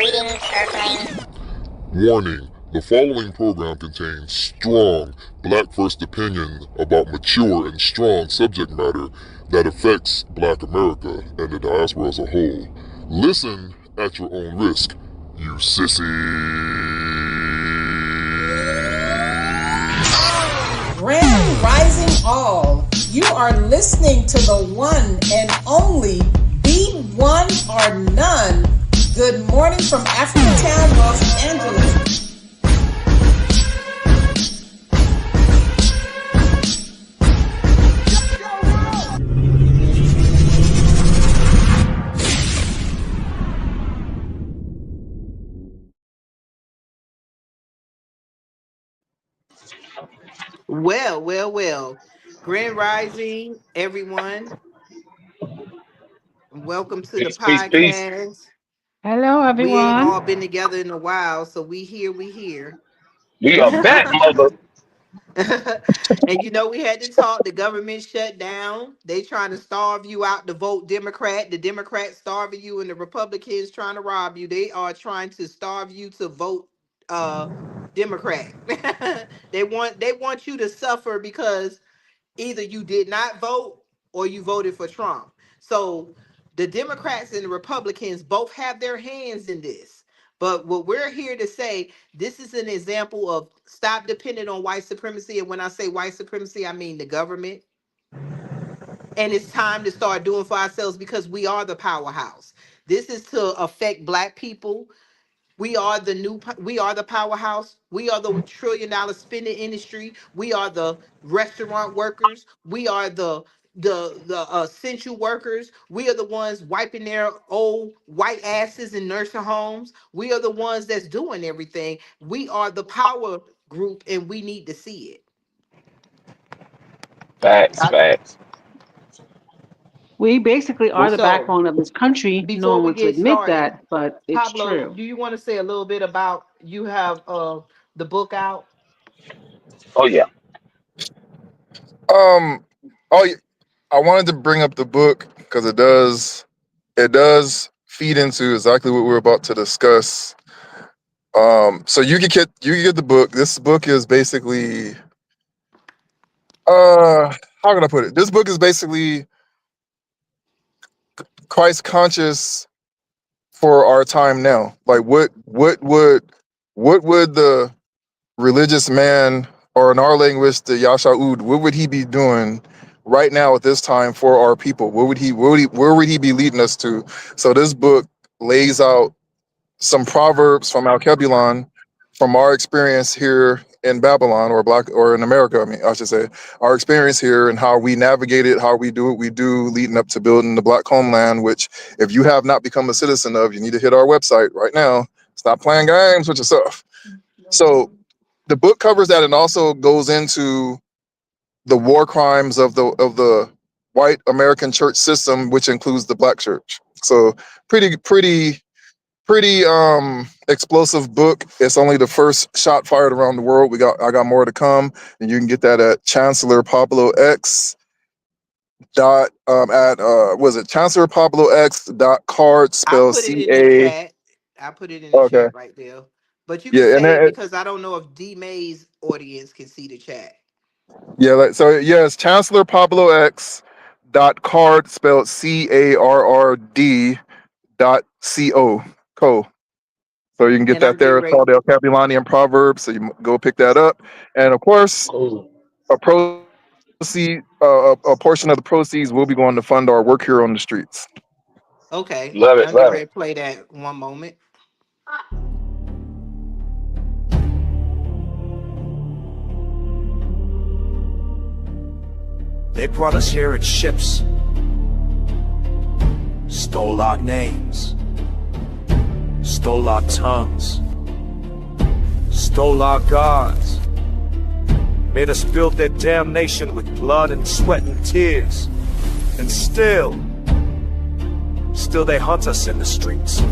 Greetings, Earthlings. Warning, the following program contains strong black first opinion about mature and strong subject matter that affects black America and the diaspora as a whole. Listen at your own risk, you sissy. Grand Rising All, you are listening to the one and only Be One or None. Good morning from Africatown, Los Angeles. Well. Grand Rising, everyone. Welcome to the Peace. podcast. Hello, We ain't everyone. all been together in a while, so we here. We are back, mother. And we had to talk. The government shut down. They trying to starve you out to vote Democrat. The Democrats starving you, and the Republicans trying to rob you. They are trying to starve you to vote Democrat. they want you to suffer because either you did not vote or you voted for Trump. So the Democrats and the Republicans both have their hands in this. But what we're here to say, this is an example of stop depending on white supremacy. And when I say white supremacy, I mean the government. And it's time to start doing for ourselves because we are the powerhouse. This is to affect black people. We are the powerhouse. We are the $1 trillion spending industry. We are the restaurant workers. We are the essential workers. We are the ones wiping their old white asses in nursing homes. We are the ones that's doing everything. We are the power group and we need to see it. I- Facts. We basically are the so backbone of this country. No before one we wants to get admit started, that, but it's Pablo, true. do you want to say a little bit about you have the book out? Oh yeah. Um, oh, I wanted to bring up the book because it does feed into exactly what we're about to discuss. So you can get the book. This book is basically how can I put it? This book is basically Christ conscious for our time now. Like what would the religious man, or in our language the Yasha'ud, what would he be doing right now at this time for our people? Where would he be leading us to? So this book lays out some proverbs from Al-Kebulon, from our experience here in Babylon, or in America, I should say, our experience here and how we navigate it, how we do what we do leading up to building the black homeland, which if you have not become a citizen of, you need to hit our website right now. Stop playing games with yourself. So the book covers that and also goes into the war crimes of the white American church system, which includes the black church. So pretty explosive book. It's only the first shot fired around the world. I got more to come, and you can get that at Chancellor Pablo X dot at was it Chancellor Pablo X dot card I spelled put it in the CA. chat. I put it in the Okay, chat right there. But you can yeah, and say it then because I don't know if D May's audience can see the chat. yeah, it's Chancellor Pablo X dot card spelled CARRD dot co. So you can get And I'm that getting there. It's ready. called El Cabulanian Proverbs. So go pick that up. And of course, Cool. a a portion of the proceeds will be going to fund our work here on the streets. Okay. Love it. I'm getting Love ready it. to play that one moment. They brought us here in ships, stole our names, stole our tongues, stole our gods, made us build their damnation with blood and sweat and tears. And still they hunt us in the streets.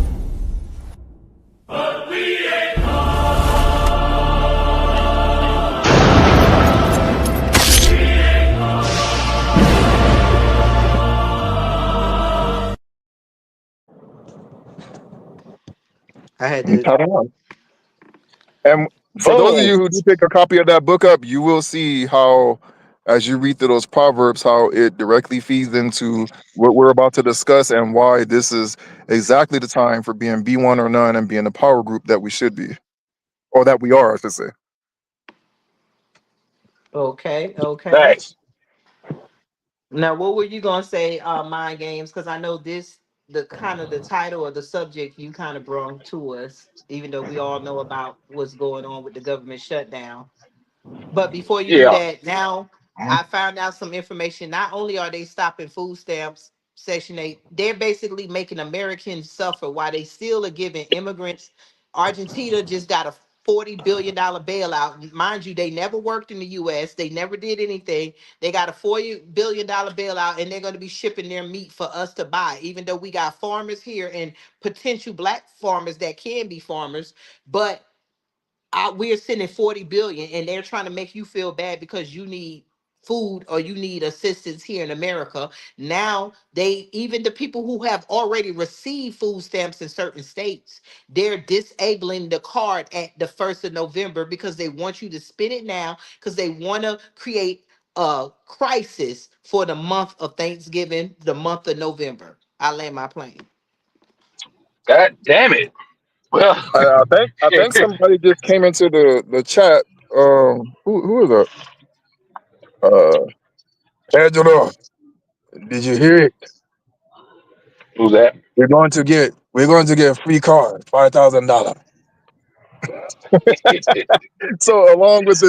I had to. I don't know. And for those of Boom. you who do pick a copy of that book up, you will see how, as you read through those proverbs, how it directly feeds into what we're about to discuss and why this is exactly the time for being B1 or none and being the power group that we should be, or that we are, I should say. Okay, okay. Facts. Now, what were you gonna say? Mind games, because I know this, the kind of the title or the subject you kind of brought to us, even though we all know about what's going on with the government shutdown. But before you do Yeah. that, now I found out some information. Not only are they stopping food stamps, Section 8, they're basically making Americans suffer while they still are giving immigrants. Argentina just got a $40 billion bailout. Mind you, they never worked in the US, they never did anything. They got a $40 billion bailout, and they're going to be shipping their meat for us to buy, even though we got farmers here and potential black farmers that can be farmers. But we're sending 40 billion and they're trying to make you feel bad because you need food or you need assistance here in America. Now they, even the people who have already received food stamps in certain states, they're disabling the card at the 1st of November because they want you to spend it now because they want to create a crisis for the month of Thanksgiving, the month of November. I land my plane. God damn it. Well, I think somebody just came into the chat. Who is that? Angela, did you hear it? who's that? We're going to get a free card, $5,000. So along with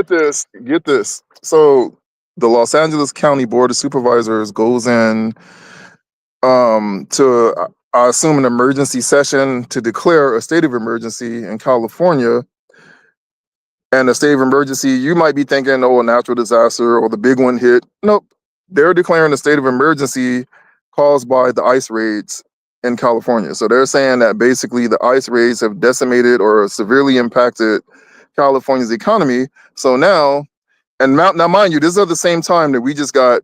this, get this. So the Los Angeles County Board of Supervisors goes in to I assume an emergency session to declare a state of emergency in California. And a state of emergency, you might be thinking, oh, a natural disaster or the big one hit. Nope. They're declaring a state of emergency caused by the ice raids in California. So they're saying that basically the ice raids have decimated or severely impacted California's economy. So now, and now mind you, this is at the same time that we just got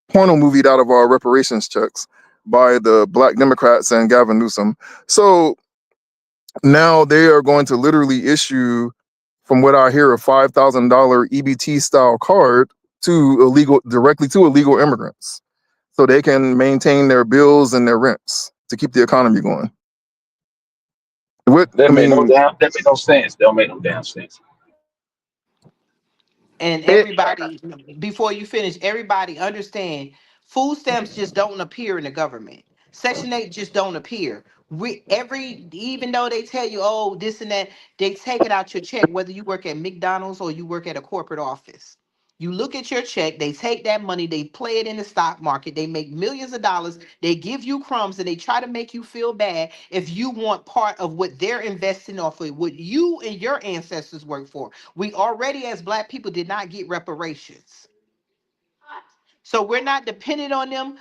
porno movied out of our reparations checks by the Black Democrats and Gavin Newsom. So now they are going to literally issue, from what I hear, a $5,000 EBT style card directly to illegal immigrants, so they can maintain their bills and their rents to keep the economy going. What I That made no mean, damn. That made no sense. Don't make no damn sense. And it, everybody, before you finish, everybody understand food stamps just don't appear in the government. Section 8 just don't appear. Even though they tell you, oh, this and that, they take it out your check, whether you work at McDonald's or you work at a corporate office. You look at your check, they take that money, they play it in the stock market, they make millions of dollars, they give you crumbs, and they try to make you feel bad if you want part of what they're investing off of, what you and your ancestors worked for. We already, as black people, did not get reparations. So we're not dependent on them.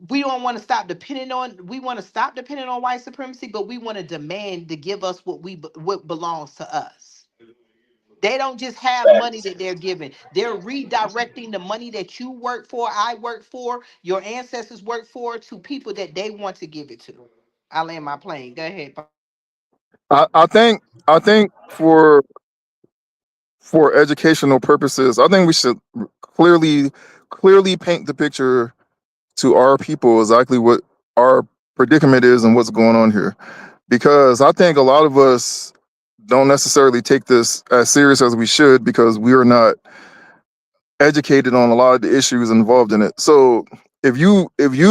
We don't want to stop depending on, we want to stop depending on white supremacy, but we want to demand to give us what belongs to us. They don't just have money Facts. that they're giving. They're redirecting the money that you work for, I work for, your ancestors work for, to people that they want to give it to. I land my plane. Go ahead. I think for educational purposes, I think we should clearly paint the picture to our people exactly what our predicament is and what's going on here, because I think a lot of us don't necessarily take this as serious as we should because we are not educated on a lot of the issues involved in it. So if you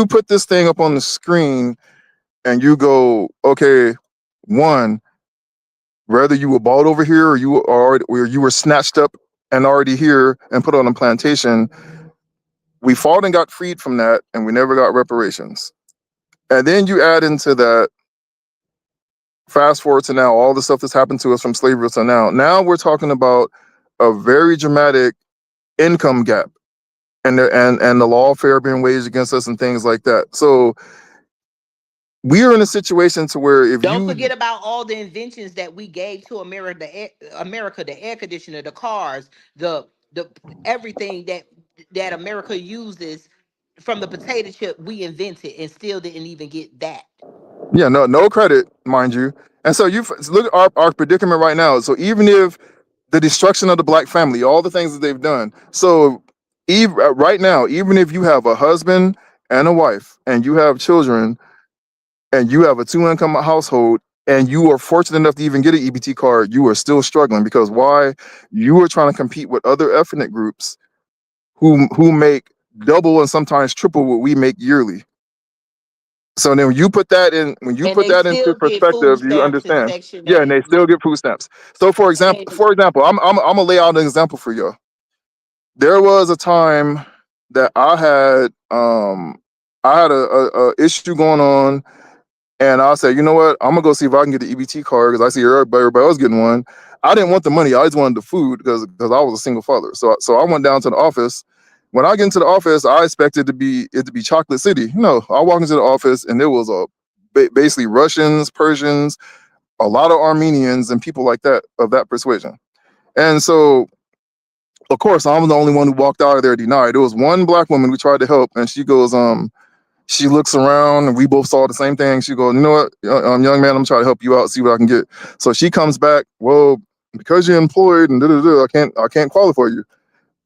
put this thing up on the screen and you go, okay, one, whether you were bought over here or you were snatched up and already here and put on a plantation, we fought and got freed from that, and we never got reparations. And then you add into that, fast forward to now, all the stuff that's happened to us from slavery to now. Now we're talking about a very dramatic income gap and the lawfare being waged against us and things like that. So we are in a situation to where if Don't you forget about all the inventions that we gave to America, the air conditioner, the cars, the everything that America uses, from the potato chip we invented and still didn't even get that. Yeah, no credit, mind you. And so look at our predicament right now. So even if the destruction of the black family, all the things that they've done. So right now, even if you have a husband and a wife and you have children and you have a two-income household and you are fortunate enough to even get an EBT card, you are still struggling because why? You are trying to compete with other ethnic groups who make double and sometimes triple what we make yearly. So then when you And put they that into still get perspective, food you stamps and understand. Section Yeah, and 8. they still get food stamps. So And for example, I'm gonna lay out an example for you. There was a time that I had a issue going on, and I said, you know what, I'm gonna go see if I can get the EBT card because I see everybody else getting one. I didn't want the money, I just wanted the food because I was a single father. So I went down to the office. When I get into the office, I expected it to be Chocolate City. No, I walked into the office and there was basically Russians, Persians, a lot of Armenians, and people like that of that persuasion. And so of course, I'm the only one who walked out of there denied. There was one black woman who tried to help, and she goes, she looks around, and we both saw the same thing. She goes, you know what, young man, I'm trying to help you out, see what I can get. So she comes back, well, because you're employed and I can't qualify you.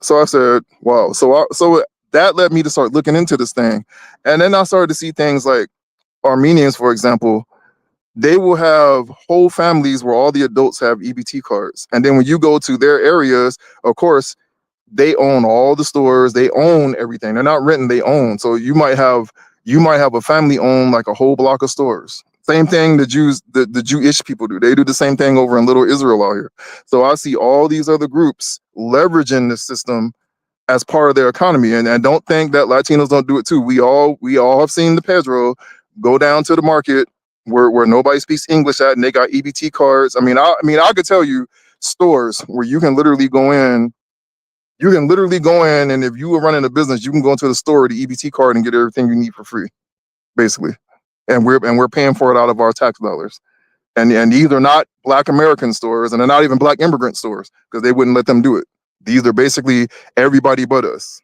So I said, wow. So that led me to start looking into this thing, and then I started to see things like Armenians, for example. They will have whole families where all the adults have EBT cards, and then when you go to their areas, of course they own all the stores, they own everything, they're not renting, they own. So you might have a family own like a whole block of stores. Same thing the Jewish people do, they do the same thing over in little Israel out here. So I see all these other groups leveraging the system as part of their economy, and don't think that Latinos don't do it too. We all have seen the Pedro go down to the market where nobody speaks English at, and they got EBT cards. I could tell you stores where you can literally go in, and if you were running a business, you can go into the store with the EBT card and get everything you need for free, basically. And we're paying for it out of our tax dollars. And these are not Black American stores, and they're not even Black immigrant stores because they wouldn't let them do it. These are basically everybody but us.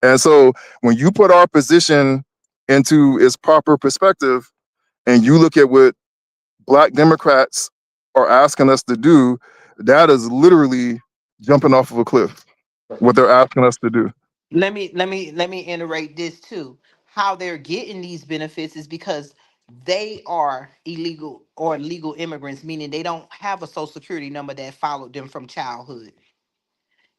And so when you put our position into its proper perspective, and you look at what Black Democrats are asking us to do, that is literally jumping off of a cliff. What they're asking us to do. let me iterate this too. How they're getting these benefits is because they are illegal or legal immigrants, meaning they don't have a social security number that followed them from childhood.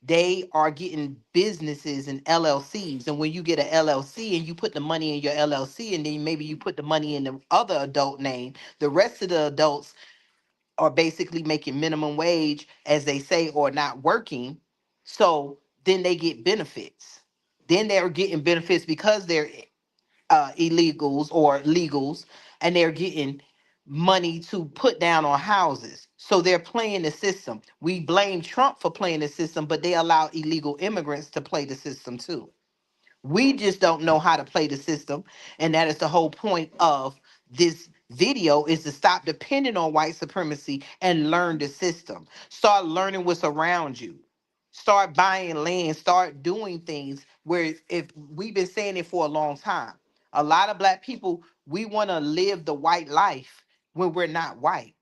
They are getting businesses and LLCs. And when you get an LLC and you put the money in your LLC and then maybe you put the money in the other adult name, the rest of the adults are basically making minimum wage, as they say, or not working. So then they get benefits. Then they're getting benefits because they're illegals or legals, and they're getting money to put down on houses. So they're playing the system. We blame Trump for playing the system, but they allow illegal immigrants to play the system too. We just don't know how to play the system, and that is the whole point of this video, is to stop depending on white supremacy and learn the system. Start learning what's around you. Start buying land, start doing things where, if we've been saying it for a long time, a lot of black people, we want to live the white life when we're not white.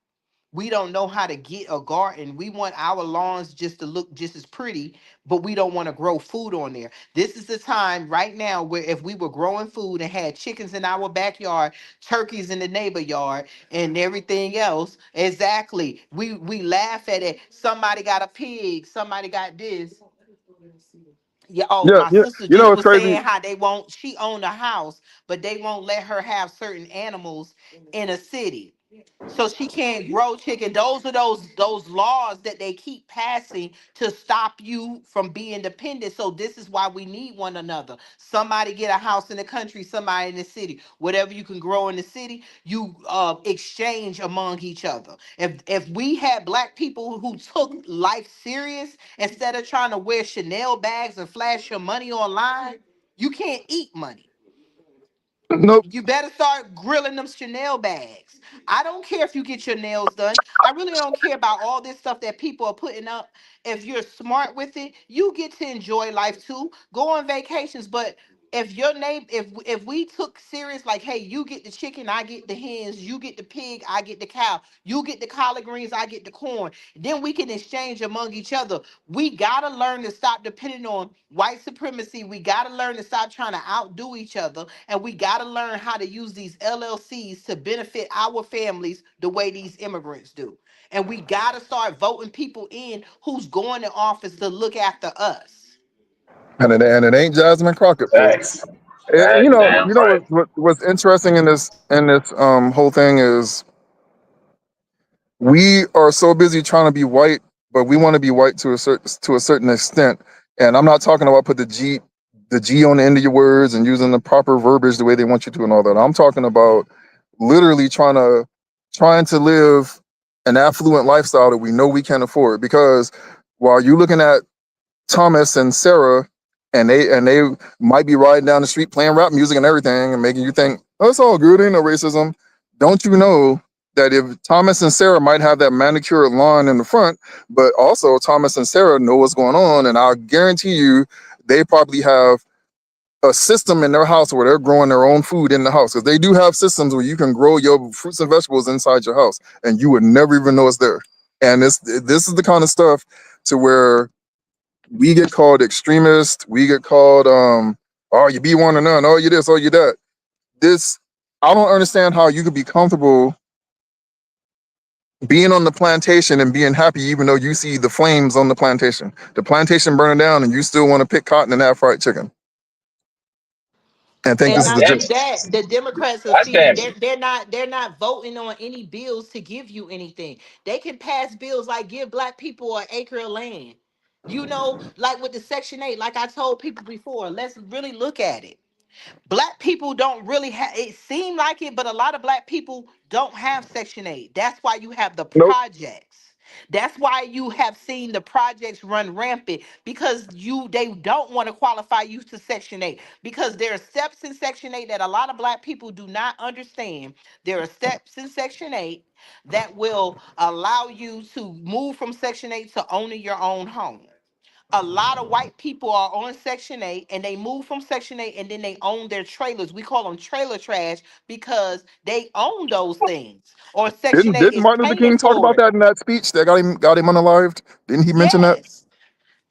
We don't know how to get a garden. We want our lawns just to look just as pretty, but we don't want to grow food on there. This is the time right now where if we were growing food and had chickens in our backyard, turkeys in the neighbor yard, and everything else, exactly. We laugh at it. Somebody got a pig, somebody got this. Yeah, oh, Yeah, my yeah. sister You know just what's was crazy? saying how they won't, she owned a house, but they won't let her have certain animals in a city. So she can't grow chicken. Those are those laws that they keep passing to stop you from being dependent. So this is why we need one another. Somebody get a house in the country, somebody in the city. Whatever you can grow in the city, you exchange among each other. If we had black people who took life serious instead of trying to wear Chanel bags and flash your money online, you can't eat money. Nope. You better start grilling them Chanel bags. I don't care if you get your nails done. I really don't care about all this stuff that people are putting up. If you're smart with it, you get to enjoy life too. Go on vacations, but If your neighbor, if we took serious, like, hey, you get the chicken, I get the hens, you get the pig, I get the cow, you get the collard greens, I get the corn, then we can exchange among each other. We gotta learn to stop depending on white supremacy. We gotta learn to stop trying to outdo each other, and we gotta learn how to use these LLCs to benefit our families the way these immigrants do. And we gotta start voting people in who's going to office to look after us. And it ain't Jasmine Crockett, folks. Facts. Facts. Damn right. What's interesting in this whole thing is we are so busy trying to be white, but we want to be white to a certain extent. And I'm not talking about put the G on the end of your words and using the proper verbiage the way they want you to and all that. I'm talking about literally trying to live an affluent lifestyle that we know we can afford. Because while you're looking at Thomas and Sarah, and they might be riding down the street playing rap music and everything, and making you think, oh, it's all good, ain't no racism. Don't you know that if Thomas and Sarah might have that manicured lawn in the front, but also Thomas and Sarah know what's going on, and I'll guarantee you they probably have a system in their house where they're growing their own food in the house, because they do have systems where you can grow your fruits and vegetables inside your house and you would never even know it's there. And this is the kind of stuff to where we get called extremists. We get called, oh, you be one or none. Oh, you this, oh, you that. This, I don't understand how you could be comfortable being on the plantation and being happy, even though you see the flames on the plantation burning down, and you still want to pick cotton and have fried chicken and think And this is God not damn legit. it. just that, the Democrats are God feeding. damn it. They're not voting on any bills to give you anything. They can pass bills like give black people an acre of land. Like with the Section 8, like I told people before, let's really look at it. Black people don't really have it seem like it, but a lot of black people don't have Section 8. That's why you have the Nope. projects. That's why you have seen the projects run rampant, because they don't want to qualify you to Section 8, because there are steps in Section 8 that a lot of black people do not understand. There are steps in Section 8 that will allow you to move from Section 8 to owning your own home. A lot of white people are on Section 8, and they move from Section 8 and then they own their trailers. We call them trailer trash because they own those things, or Section 8 Didn't is Martin Luther paying King talk for about it. that in that speech that got him unalived? Didn't he mention that? Yes.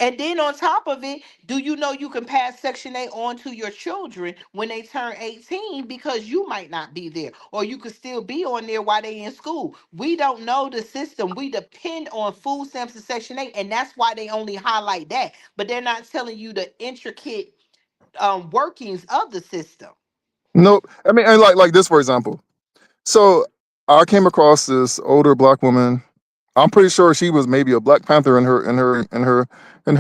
And then on top of it, do you know you can pass Section 8 on to your children when they turn 18, because you might not be there, or you could still be on there while they in school. We don't know the system. We depend on food stamps and Section 8, and that's why they only highlight that. But they're not telling you the intricate workings of the system. Nope. I mean, and like this for example. So I came across this older black woman. I'm pretty sure she was maybe a Black Panther in her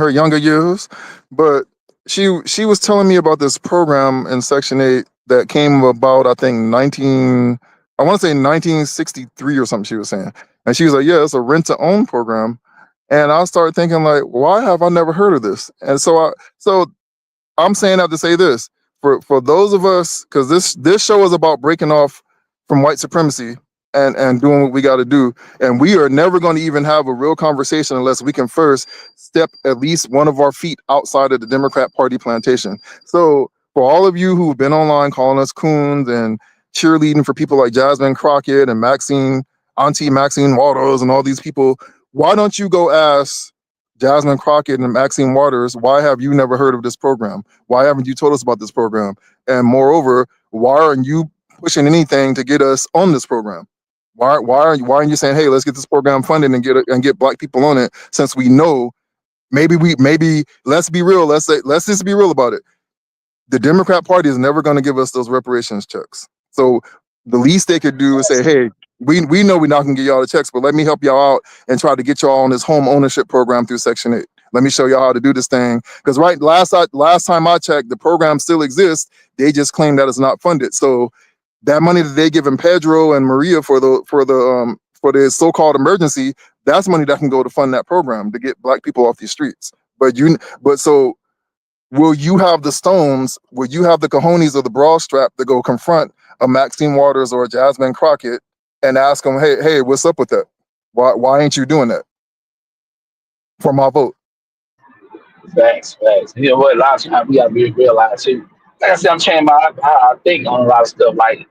younger years, but she was telling me about this program in Section 8 that came about, I think 1963 or something. She was saying, and she was like, "Yeah, it's a rent to own program." And I started thinking like, why have I never heard of this? And so I'm saying that to say this for those of us, because this show is about breaking off from white supremacy and doing what we got to do, and we are never going to even have a real conversation unless we can first step at least one of our feet outside of the Democrat Party plantation. So for all of you who've been online calling us coons and cheerleading for people like Jasmine Crockett and Auntie Maxine Waters and all these people, why don't you go ask Jasmine Crockett and Maxine Waters, why have you never heard of this program? Why haven't you told us about this program? And moreover, why aren't you pushing anything to get us on this program? Why aren't you saying, hey, let's get this program funded and get black people on it? Since we know, maybe let's be real. Let's just be real about it. The Democrat Party is never going to give us those reparations checks. So the least they could do is say, hey, we know we're not going to get y'all the checks, but let me help y'all out and try to get y'all on this home ownership program through Section 8. Let me show y'all how to do this thing. Because last time I checked, the program still exists. They just claim that it's not funded. So that money that they giving Pedro and Maria for the so-called emergency, that's money that can go to fund that program to get black people off these streets. So will you have the stones? Will you have the cojones or the broad strap to go confront a Maxine Waters or a Jasmine Crockett and ask them, hey, what's up with that? Why ain't you doing that for my vote? Facts. Facts. You know what? A lot of times we got to be realized too. like I said, I'm changing my I think on a lot of stuff. Like,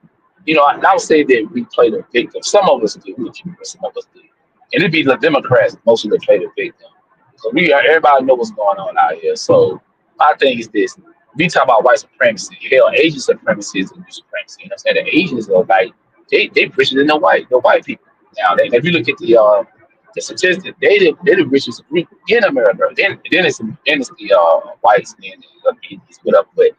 I would say that we play the victim. Some of us do, some of us do, and it'd be the Democrats mostly that play the victim. So everybody know what's going on out here. So my thing is this: we talk about white supremacy. Hell, Asian supremacy is a new supremacy. You know what I'm saying? The Asians are like they richer than the white people. Now, if you look at the statistics, they the richest group in America. Then it's the whites and then the Indians, whatever. But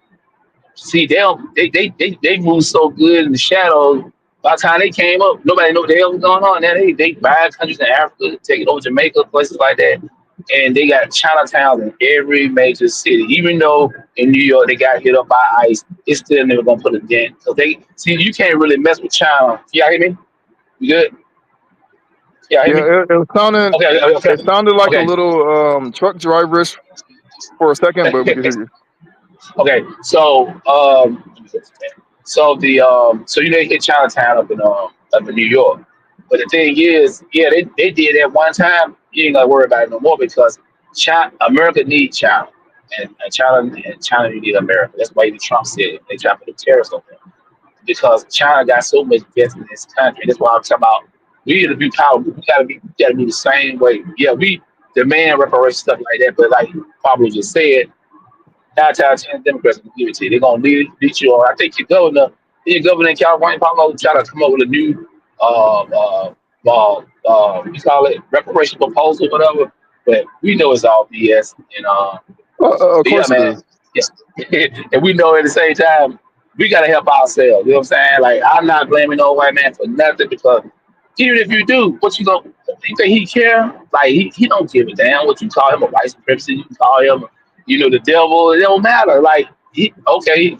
see, they move so good in the shadows. By the time they came up, nobody knew what the hell was going on. Now they buy countries in Africa, take it over Jamaica, places like that, and they got Chinatowns in every major city. Even though in New York they got hit up by ICE, it's still never gonna put a dent. So they see you can't really mess with China. Y'all hear me? You good? Y'all hear Yeah, me? Okay, okay, it sounded like a okay. little truck driverish for a second, but we can hear you. Okay, so they hit Chinatown up in New York, but the thing is, yeah, they did that one time. You ain't gotta worry about it no more because America needs China, and China need America. That's why even Trump said it. They try to put the tariffs on them because China got so much business in this country. That's why I'm talking about. We need to be powerful. We gotta be the same way. Yeah, we demand reparations stuff like that, but like Pablo just said. 9 times 10 Democrats will give it to you. They're gonna lead you on. I think your governor in California probably try to come up with a new we call it reparation proposal, whatever. But we know it's all BS. Of But yeah, course it man. is. Yeah. And we know at the same time we gotta help ourselves. You know what I'm saying? Like I'm not blaming no white man for nothing because even if you do, what you gonna you think he care? Like he don't give a damn what you call him a white supremacist, you can call him, the devil, it don't matter. Like he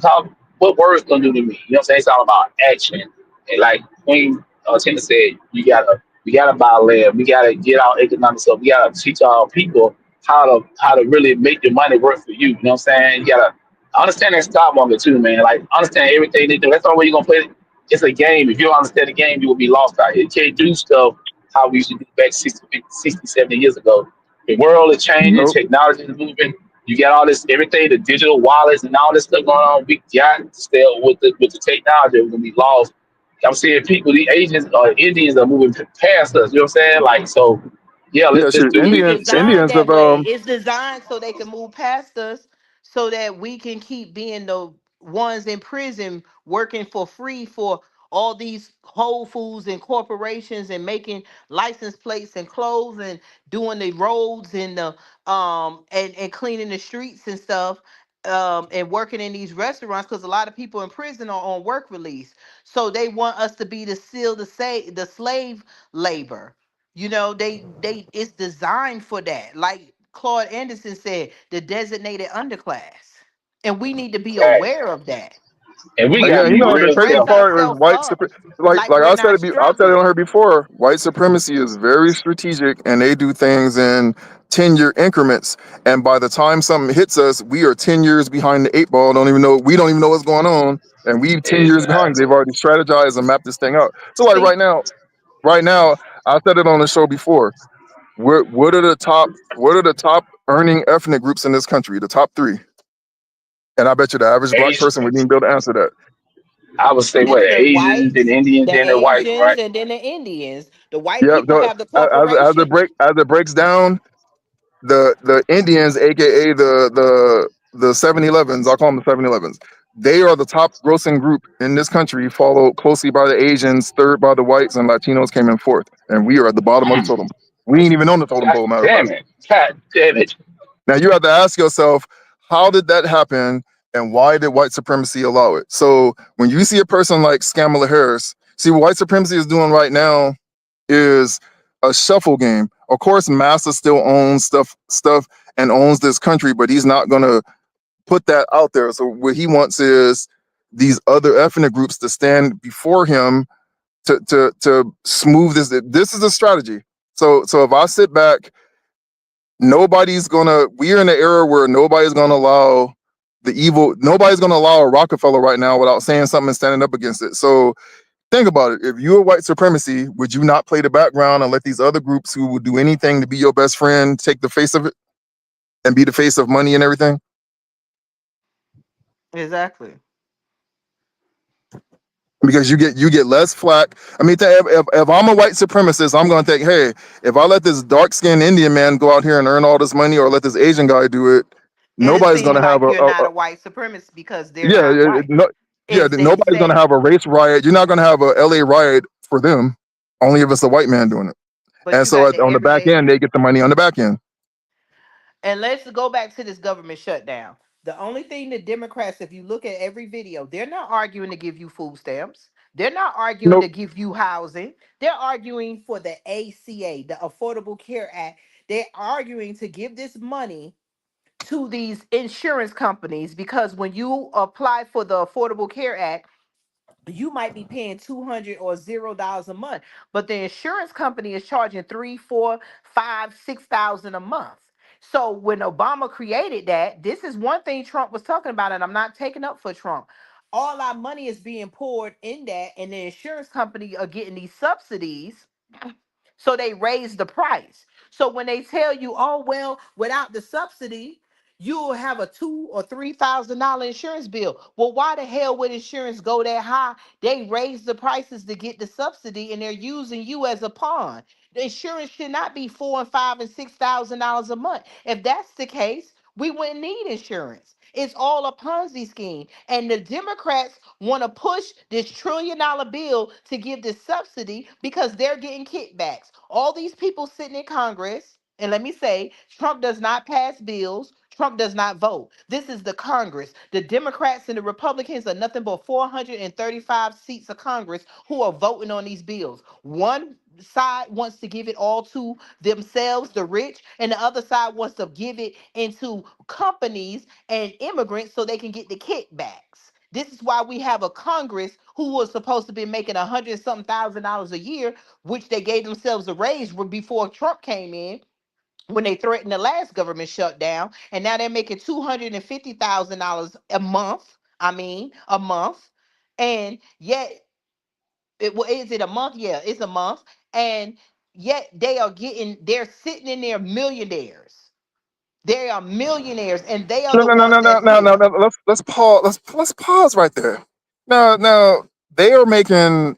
call what words gonna do to me. You know what I'm saying? It's all about action. And like Queen Tina said, we gotta buy land, we gotta get our economics up, we gotta teach our people how to really make the money work for you. You know what I'm saying? You gotta understand that stock market too, man. Like understand everything they do. That's the only way you're gonna play it. It's a game. If you don't understand the game, you will be lost out here. You can't do stuff how we used to do back 60, 50, 60, 70 years ago. The world is changing, Nope. technology is moving. You got all this, everything, the digital wallets and all this stuff going on. We got to stay up with the technology. We're gonna be lost. I'm seeing people, the Asians or Indians are moving past us. You know what I'm saying? Like so, yeah. Yeah, Let's shoot. do It's it. designed Indians have that way. It's designed so they can move past us, so that we can keep being the ones in prison working for free for all these Whole Foods and corporations and making license plates and clothes and doing the roads and the and cleaning the streets and stuff. And working in these restaurants because a lot of people in prison are on work release, so they want us to be the still the slave labor. They it's designed for that. Like Claude Anderson said, the designated underclass. And we need to be Right. aware of that. And we We gotta yeah, be we the real crazy dress careful. part is ourselves white up supremacy. Like like like we're I said not I said it on struggling. her before. White supremacy is very strategic, and they do things in 10-year increments. And by the time something hits us, we are 10 years behind the eight ball. Don't even know We don't even know what's going on, and we 10 years behind. They've Exactly. already strategized and mapped this thing out. So like See, right now, I said it on the show before. What are the top earning ethnic groups in this country? The top three, and I bet you the average black person wouldn't even Asians. be able to answer that. I would say what it's the Asians and whites, Indians the and the whites, Asians, right? and then the Indians. The white Yeah, people have the as it corporation. breaks down, the Indians, aka the 7-Elevens, I'll call them the 7-Elevens. They are the top grossing group in this country, followed closely by the Asians, third by the whites, and Latinos came in fourth. And we are at the bottom of the totem. We ain't even on the totem God pole, matter of damn fact. it. God damn it. Now you have to ask yourself, how did that happen, and why did white supremacy allow it? So when you see a person like Skamala Harris, see what white supremacy is doing right now is a shuffle game. Of course, Massa still owns stuff and owns this country, but he's not gonna put that out there. So what he wants is these other ethnic groups to stand before him to smooth this. This is a strategy. So if I sit back, we're in an era where nobody's gonna allow a Rockefeller right now without saying something and standing up against it. So think about it. If you're white supremacy, would you not play the background and let these other groups who would do anything to be your best friend take the face of it and be the face of money and everything? Exactly. because you get less flack. I mean, if I'm a white supremacist, I'm going to think, hey, if I let this dark skinned Indian man go out here and earn all this money, or let this Asian guy do it, And it nobody's going seems to have like you're not a white supremacist because they're yeah, not white. no, yeah, It's they nobody's going to said, have a race riot. You're not going to have a LA riot for them, only if it's a white man doing it. but And you so got the on the back everyday. end, they get the money on the back end. And let's go back to this government shutdown. The only thing the Democrats, if you look at every video, they're not arguing to give you food stamps. They're not arguing Nope. to give you housing. They're arguing for the ACA, the Affordable Care Act. They're arguing to give this money to these insurance companies because when you apply for the Affordable Care Act, you might be paying 200 or $0 a month, but the insurance company is charging 3, 4, 5, 6,000 a month. So when Obama created that, this is one thing Trump was talking about, and I'm not taking up for Trump. All our money is being poured in that, and the insurance company are getting these subsidies, so they raise the price. So when they tell you, oh well, without the subsidy, you will have a $2,000 or $3,000 insurance bill. Well, why the hell would insurance go that high? They raise the prices to get the subsidy, and they're using you as a pawn. The insurance should not be $4,000 and $5,000 and $6,000 a month. If that's the case, we wouldn't need insurance. It's all a Ponzi scheme. And the Democrats want to push this $1 trillion bill to give this subsidy because they're getting kickbacks. All these people sitting in Congress, and let me say, Trump does not pass bills. Trump does not vote. This is the Congress. The Democrats and the Republicans are nothing but 435 seats of Congress who are voting on these bills. One side wants to give it all to themselves, the rich, and the other side wants to give it into companies and immigrants so they can get the kickbacks. This is why we have a Congress who was supposed to be making 100 something thousand a year, which they gave themselves a raise before Trump came in when they threatened the last government shutdown, and now they're making $250,000 a month. I mean, a month, and yet is it a month? Yeah, it's a month, and yet they're sitting in there millionaires. They are millionaires, and they are No, the no, no, ones no, no, that's no, no, getting. no. Let's pause. Let's pause right there. Now they are making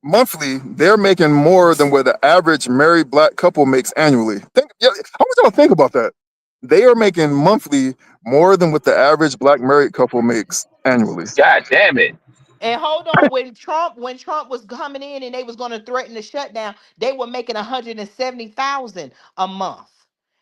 monthly. They're making more than what the average married black couple makes annually. Yeah, I want y'all to think about that. They are making monthly more than what the average black married couple makes annually. God damn it. And hold on, when Trump was coming in and they was going to threaten the shutdown, they were making 170,000 a month.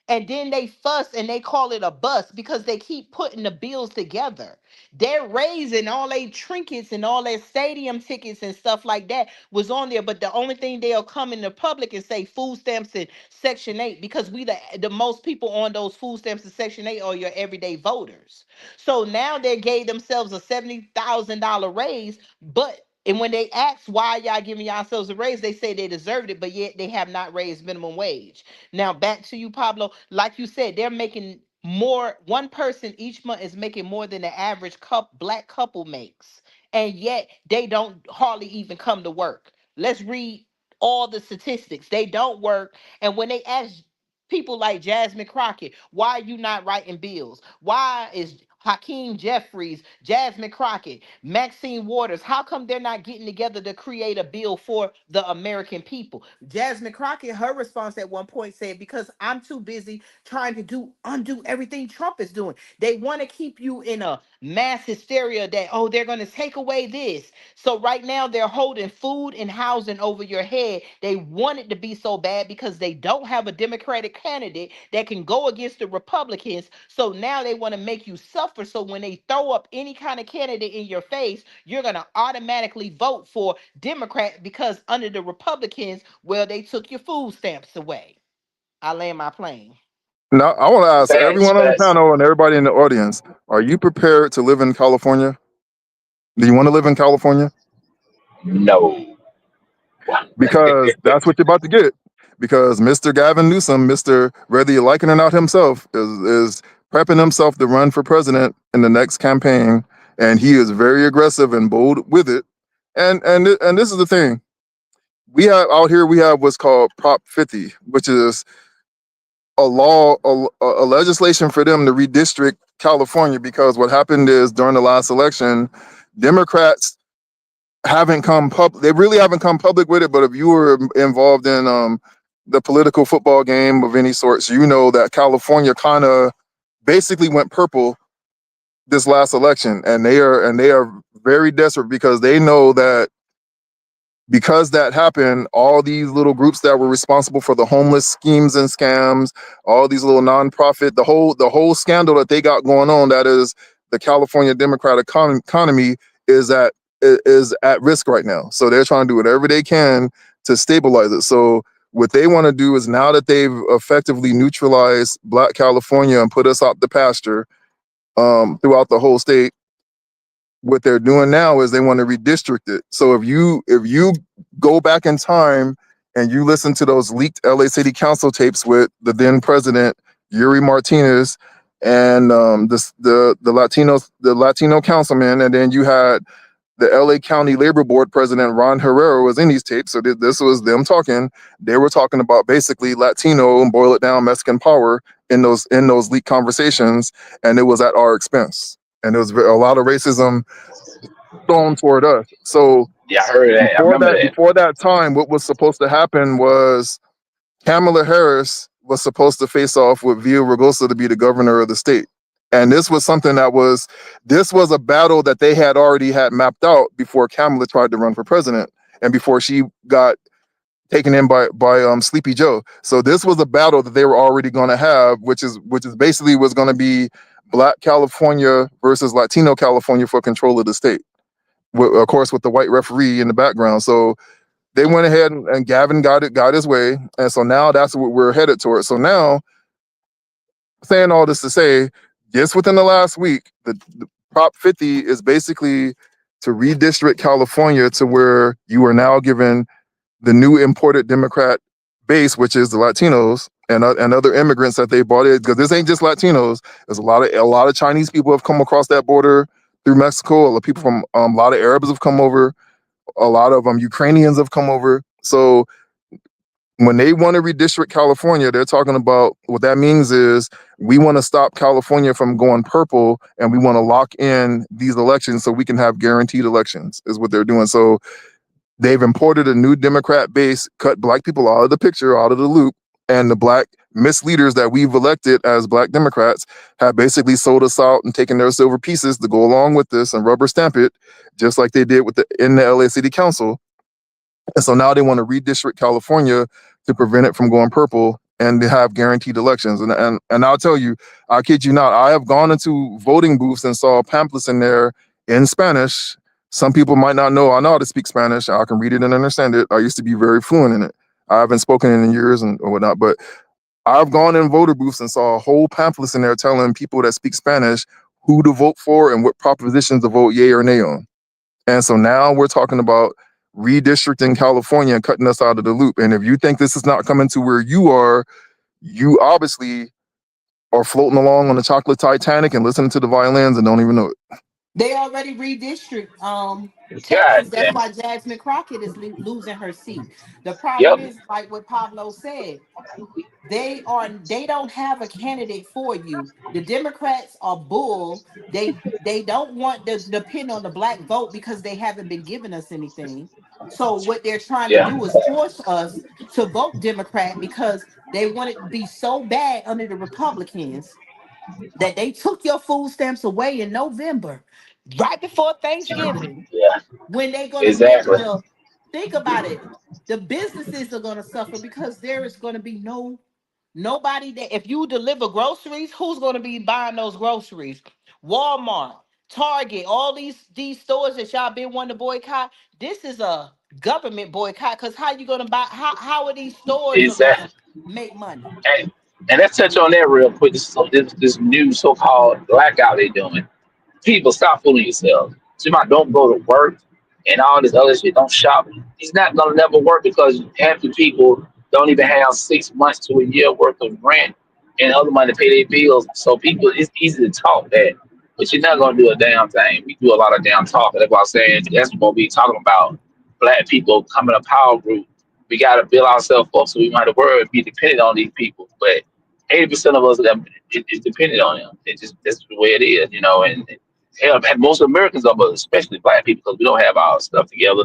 And then they fuss and they call it a bust because they keep putting the bills together. They're raising all their trinkets and all their stadium tickets and stuff like that was on there. But the only thing they'll come in the public and say food stamps and Section 8 because the most people on those food stamps and Section 8 are your everyday voters. So now they gave themselves a $70,000 raise, but and when they ask why y'all giving yourselves a raise, they say they deserved it, but yet they have not raised minimum wage. Now back to you, Pablo. Like you said, they're making more. One person each month is making more than the average black couple makes, and yet they don't hardly even come to work. Let's read all the statistics. They don't work, and when they ask people like Jasmine Crockett, why are you not writing bills? Why is Hakeem Jeffries, Jasmine Crockett, Maxine Waters, how come they're not getting together to create a bill for the American people? Jasmine Crockett, her response at one point said, because I'm too busy trying to undo everything Trump is doing. They want to keep you in a mass hysteria that, oh, they're going to take away this. So right now they're holding food and housing over your head. They want it to be so bad because they don't have a Democratic candidate that can go against the Republicans. So now they want to make you suffer. So when they throw up any kind of candidate in your face, you're going to automatically vote for Democrat because under the Republicans, well, they took your food stamps away. I land my plane. Now I want to ask Facts, everyone on the facts. panel and everybody in the audience: are you prepared to live in California? Do you want to live in California? No. Because that's what you're about to get. Because Mr. Gavin Newsom, Mr. whether you like it or not himself, is prepping himself to run for president in the next campaign, and he is very aggressive and bold with it. And this is the thing: we have out here we have what's called Prop 50, which is a law, a legislation for them to redistrict California, because what happened is during the last election, Democrats haven't come public. They really haven't come public with it. But if you were involved in the political football game of any sorts, you know that California kind of basically went purple this last election, and they are very desperate because they know that because that happened, all these little groups that were responsible for the homeless schemes and scams, all these little nonprofit, the whole scandal that they got going on, that is the California Democratic economy, is at risk right now. So they're trying to do whatever they can to stabilize it. So what they want to do is, now that they've effectively neutralized Black California and put us out the pasture throughout the whole state, what they're doing now is they want to redistrict it. So if you go back in time and you listen to those leaked LA City Council tapes with the then president Yuri Martinez and the Latino councilman, and then you had the LA County Labor Board president Ron Herrera was in these tapes. So this was them talking. They were talking about basically Latino and boil it down Mexican power in those leaked conversations, and it was at our expense. And there was a lot of racism thrown toward us. So Yeah, I heard that. I before remember that, that. before that time, what was supposed to happen was Kamala Harris was supposed to face off with Villa Ragosa to be the governor of the state. And this was a battle that they had already had mapped out before Kamala tried to run for president and before she got taken in by Sleepy Joe. So this was a battle that they were already going to have, which is basically was going to be Black California versus Latino California for control of the state. Of course, with the white referee in the background. So they went ahead and Gavin got his way, and so now that's what we're headed towards. So now, saying all this to say, just within the last week, the Prop 50 is basically to redistrict California to where you are now given the new imported Democrat base, which is the Latinos and other immigrants that they brought in. Because this ain't just Latinos. There's a lot of Chinese people have come across that border through Mexico. A lot of people from a lot of Arabs have come over. A lot of Ukrainians have come over. So when they want to redistrict California, they're talking about what that means is we want to stop California from going purple, and we want to lock in these elections so we can have guaranteed elections, is what they're doing. So they've imported a new Democrat base, cut Black people out of the picture, out of the loop, and the Black misleaders that we've elected as Black Democrats have basically sold us out and taken their silver pieces to go along with this and rubber stamp it, just like they did in the LA City Council. And so now they want to redistrict California to prevent it from going purple and to have guaranteed elections. And I'll tell you, I kid you not, I have gone into voting booths and saw pamphlets in there in Spanish. Some people might not know I know how to speak Spanish. I can read it and understand it. I used to be very fluent in it. I haven't spoken it in years and or whatnot, but I've gone in voter booths and saw whole pamphlets in there telling people that speak Spanish who to vote for and what propositions to vote yay or nay on. And so now we're talking about redistricting California and cutting us out of the loop. And if you think this is not coming to where you are, you obviously are floating along on the chocolate Titanic and listening to the violins and don't even know it. They already redistrict God Texas. That's damn. why Jasmine Crockett is losing her seat. The problem Yep. is, like what Pablo said, they don't have a candidate for you. The Democrats are bull. They don't want to depend on the Black vote because they haven't been giving us anything. So what they're trying to Yeah. do is force us to vote Democrat because they want it to be so bad under the Republicans that they took your food stamps away in November, right before Thanksgiving, Yeah. when they're gonna make Exactly. the think about it, the businesses are gonna suffer because there is gonna be nobody that if you deliver groceries, who's gonna be buying those groceries? Walmart, Target, all these stores that y'all been wanting to boycott. This is a government boycott because how you gonna buy how are these stores are Exactly. gonna make money? And let's touch on that real quick. This new so-called blackout they're doing. People, stop fooling yourselves. Somebody don't go to work and all this other shit. Don't shop. It's not gonna never work because half the people don't even have 6 months to a year worth of rent and other money to pay their bills. So people, it's easy to talk that, but you're not gonna do a damn thing. We do a lot of damn talking. That's what I'm saying. That's what we talking about. Black people coming a power group. We gotta build ourselves up so we might have worry and be dependent on these people. But 80% of us is dependent on them. It's just that's the way it is, you know. And hell, and most Americans are, but especially black people, because we don't have our stuff together,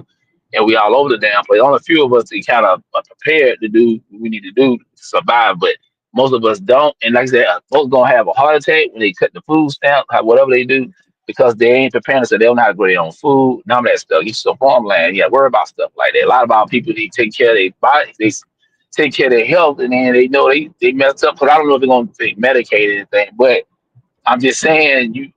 and we all over the damn place. Only a few of us kind of are prepared to do what we need to do to survive, but most of us don't. And like I said, folks gonna have a heart attack when they cut the food stamp, whatever they do, because they ain't prepared, so they don't know how to grow their own food. None of that stuff. You some farmland, yeah, worry about stuff like that. A lot of our people need to take care of their body. They take care of their health, and then they know they messed up. Because I don't know if they're gonna take Medicaid or anything, but I'm just saying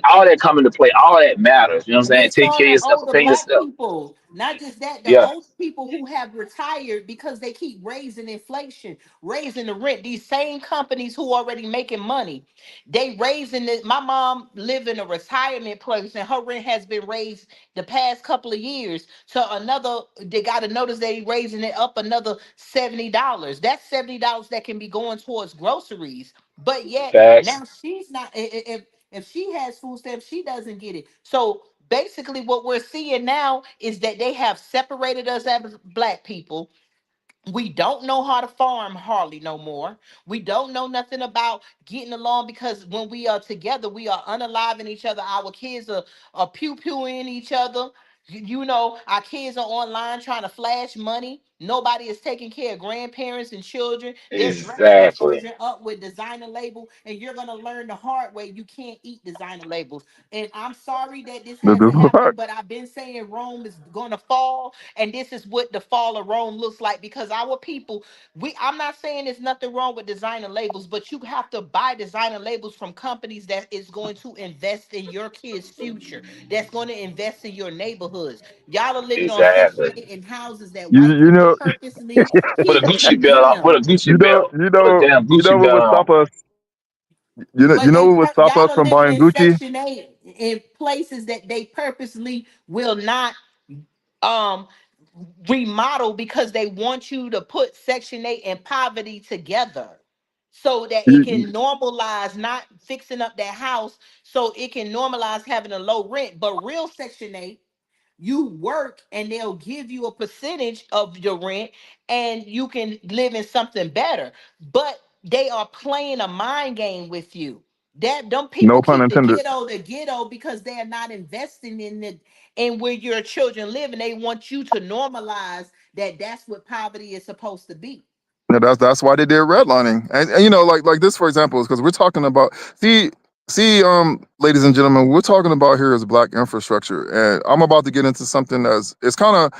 all that come into play. All that matters. You know what I'm And saying? they Take care of starting to yourself, owe the prepare black yourself. people. Not just that, the Yeah, old people who have retired because they keep raising inflation, raising the rent. These same companies who already making money, they raising it. My mom live in a retirement place, and her rent has been raised the past couple of years to another. They got to notice they raising it up another $70. That's $70 that can be going towards groceries. But yet facts. now she's not. If she has food stamps, she doesn't get it. So basically, what we're seeing now is that they have separated us as black people. We don't know how to farm hardly no more. We don't know nothing about getting along because when we are together, we are unaliving each other. Our kids are pew pewing each other. You know, our kids are online trying to flash money. Nobody is taking care of grandparents and children. They're dressing their Exactly. children up with designer label, and you're gonna learn the hard way. You can't eat designer labels. And I'm sorry that this has This to is a happen, fact. but I've been saying Rome is gonna fall, and this is what the fall of Rome looks like because our people, I'm not saying there's nothing wrong with designer labels, but you have to buy designer labels from companies that is going to invest in your kids' future, that's going to invest in your neighborhoods. Y'all are living on Section Exactly. 8 in houses that You white you people know purposely Put a keep Gucci putting belt in on. Put a them. Gucci belt. Put a damn you know Gucci what belt would on. stop us. You But know what would stop us y'all are from living buying in Gucci. Section 8 in places that they purposely will not um remodel because they want you to put Section 8 and poverty together so that it You, can normalize not fixing up that house, so it can normalize having a low rent. But real Section 8, you work and they'll give you a percentage of your rent and you can live in something better. But they are playing a mind game with you. That them people no pun keep intended. the ghetto because they're not investing in it and where your children live, and they want you to normalize that that's what poverty is supposed to be. Yeah, that's why they did redlining, and you know, like this for example, is because we're talking about ladies and gentlemen, we're talking about here is black infrastructure, and I'm about to get into something that's it's kind of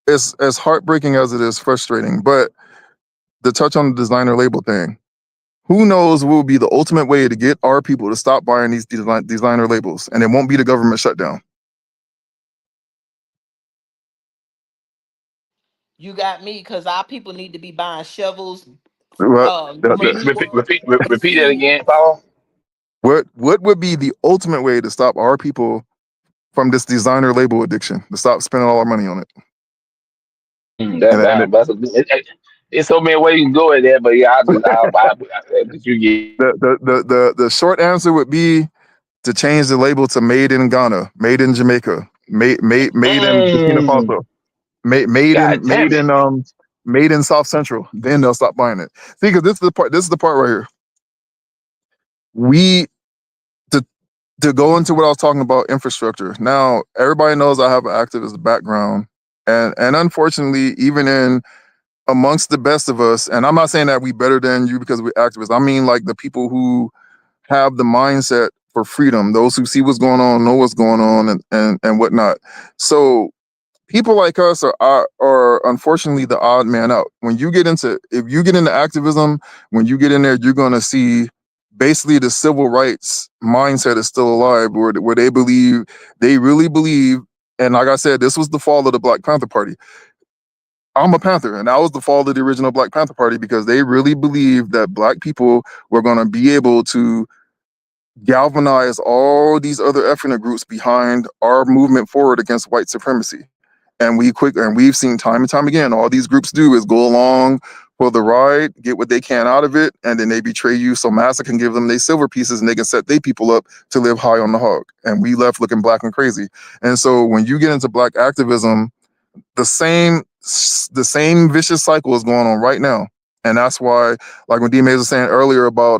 it's as heartbreaking as it is frustrating, but to touch on the designer label thing. Who knows what will be the ultimate way to get our people to stop buying these designer labels, and it won't be the government shutdown. You got me because our people need to be buying shovels, What manure, and Repeat that seed. again, Paul. what would be the ultimate way to stop our people from this designer label addiction, to stop spending all our money on it? That And damn. It's so many ways you can go in there, but yeah, I let you get it. the short answer would be to change the label to "Made in Ghana," "Made in Jamaica," "Made in Burkina Mm, Faso," "Made God in damn it. "Made in South Central." Then they'll stop buying it. See, because this is the part. This is the part right here. We to to go into what I was talking about, infrastructure. Now, everybody knows I have an activist background, and unfortunately, even in amongst the best of us, and I'm not saying that we better than you because we're activists. I mean, like the people who have the mindset for freedom, those who see what's going on, know what's going on, and whatnot. So people like us are unfortunately the odd man out. If you get into activism, when you get in there, you're gonna see basically the civil rights mindset is still alive, where they really believe. And like I said, this was the fall of the Black Panther Party. I'm a Panther, and that was the fall of the original Black Panther Party because they really believed that Black people were going to be able to galvanize all these other ethnic groups behind our movement forward against white supremacy. And we've seen time and time again, all these groups do is go along for the ride, get what they can out of it, and then they betray you so massa can give them their silver pieces and they can set their people up to live high on the hog. And we left looking black and crazy. And so when you get into black activism, the same vicious cycle is going on right now. And that's why, like when D Mays was saying earlier about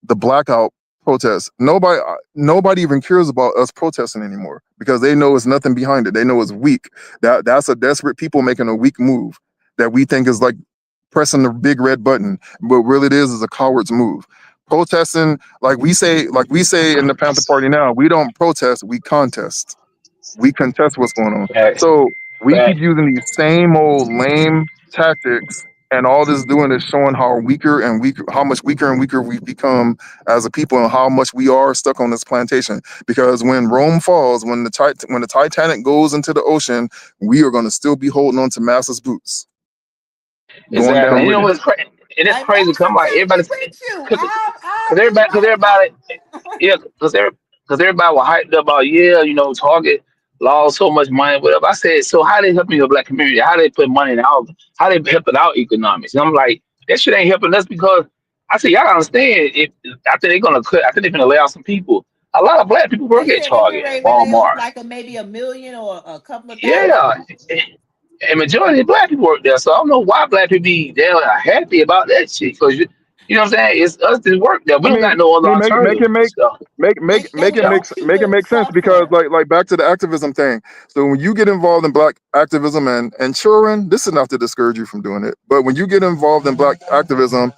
the blackout protests, nobody even cares about us protesting anymore because they know it's nothing behind it. They know it's weak. That's a desperate people making a weak move that we think is like pressing the big red button, but really it is a coward's move. Protesting, like we say in the Panther Party now, we don't protest, we contest. We contest what's going on. Facts. So we keep Fact. using these same old lame tactics, and all this doing is showing how weaker and weaker, how much weaker and weaker we've become as a people, and how much we are stuck on this plantation. Because when Rome falls, when the Titanic goes into the ocean, we are going to still be holding on to Massa's boots, going Exactly. down And you with know him. what's crazy? And it's I'm crazy. Come like absolutely everybody, with you. because everybody, yeah, because everybody was hyped up about, yeah, you know, Target lost so much money, whatever. I said, so how they helping the black community? How they put money in our, how they helping our economics? And I'm like, that shit ain't helping us because I said, y'all gotta understand, if after they're gonna cut, after they're gonna lay off some people, a lot of black people They work at said they get Target and ready to lay off Walmart. like maybe a million or a couple of Yeah. thousand. And majority of black people work there. So I don't know why black people be they're happy about that shit. Because you know what I'm saying? It's us that work there. We I don't mean, got no other make alternative. it make So make make They make it don't yeah. make want make people it to make sense because suffer. like back to the activism thing. So when you get involved in black activism and children, this is not to discourage you from doing it, but when you get involved in black activism,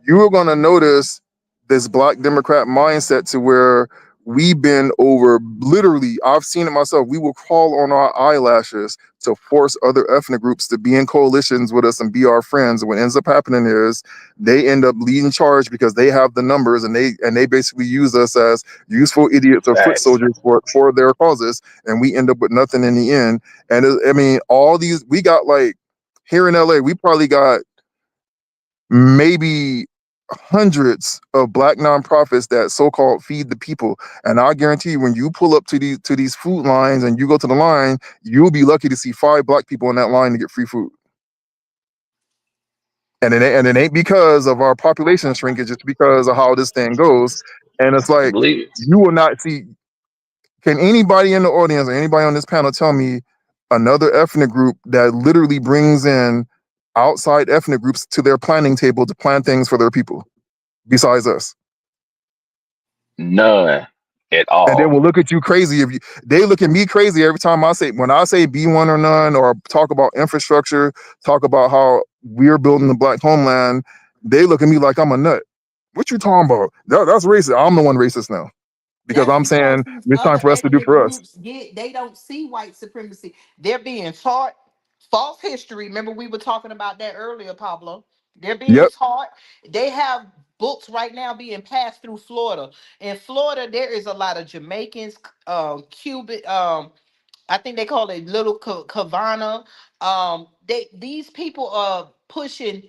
you are going to notice this black Democrat mindset to where we bend over literally. I've seen it myself. We will crawl on our eyelashes to force other ethnic groups to be in coalitions with us and be our friends. What ends up happening is they end up leading charge because they have the numbers and they basically use us as useful idiots or foot Facts. soldiers for their causes, and we end up with nothing in the end. And I mean, all these we got like here in LA, we probably got maybe hundreds of black nonprofits that so-called feed the people, and I guarantee you when you pull up to these food lines and you go to the line, you'll be lucky to see 5 black people in that line to get free food. And it ain't because of our population shrinkage, it's because of how this thing goes. And it's I like believe it. you will not see. Can anybody in the audience or anybody on this panel tell me another ethnic group that literally brings in outside ethnic groups to their planning table to plan things for their people besides us? None at And then all. we'll look at you crazy if you they look at me crazy every time I say when I say be one or none or talk about infrastructure, talk about how we're building the black homeland, they look at me like I'm a nut. What you talking about? That's racist. I'm the one racist now because That's I'm because saying these it's time other for us to do ethnic for us. groups they don't see white supremacy. They're being taught false history. Remember, we were talking about that earlier, Pablo. They're being Yep. taught. They have books right now being passed through Florida. In Florida, there is a lot of Jamaicans, Cuban, I think they call it Little Havana. These people are pushing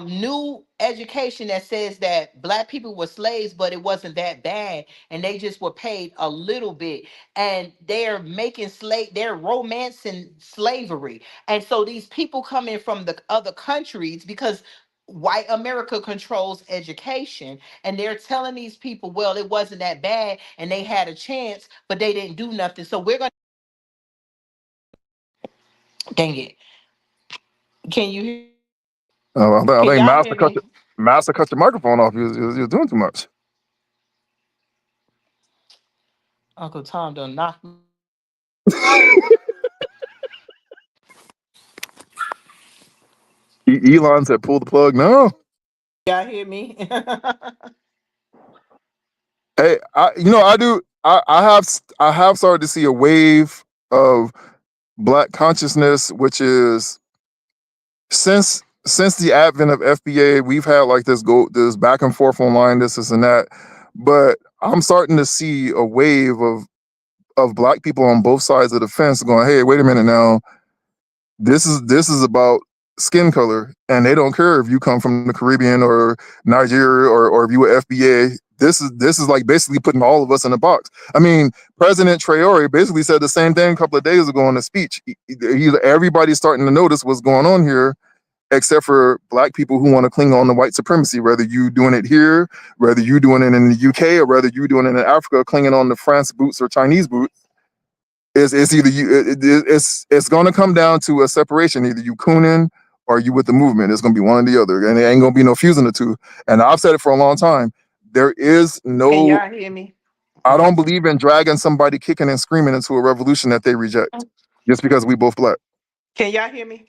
new education that says that black people were slaves, but it wasn't that bad, and they just were paid a little bit, and they're making they're romancing slavery, and so these people coming from the other countries because white America controls education, and they're telling these people, well, it wasn't that bad, and they had a chance, but they didn't do nothing. So we're gonna dang it. Can you I can think y'all hear me? Master cut your microphone off. You're doing too much. Uncle Tom done knocked me out. Elon said, "Pull the plug." No. Y'all hear me? Hey, I do. I have started to see a wave of black consciousness, which is since the advent of FBA, we've had like this back and forth online, this and that. But I'm starting to see a wave of black people on both sides of the fence going, "Hey, wait a minute now. This is about skin color, and they don't care if you come from the Caribbean or Nigeria or if you were FBA. This is like basically putting all of us in a box." I mean, President Traore basically said the same thing a couple of days ago in a speech. Everybody's starting to notice what's going on here, except for black people who want to cling on to white supremacy. Whether you doing it here, whether you doing it in the UK, or whether you doing it in Africa, clinging on to France boots or Chinese boots, it's either you it's going to come down to a separation. Either you cooning are you with the movement? It's gonna be one or the other, and it ain't gonna be no fusing the two. And I've said it for a long time. There is Can no. y'all hear me? I don't Mm-hmm. believe in dragging somebody kicking and screaming into a revolution that they reject just because we both black. Can y'all hear me?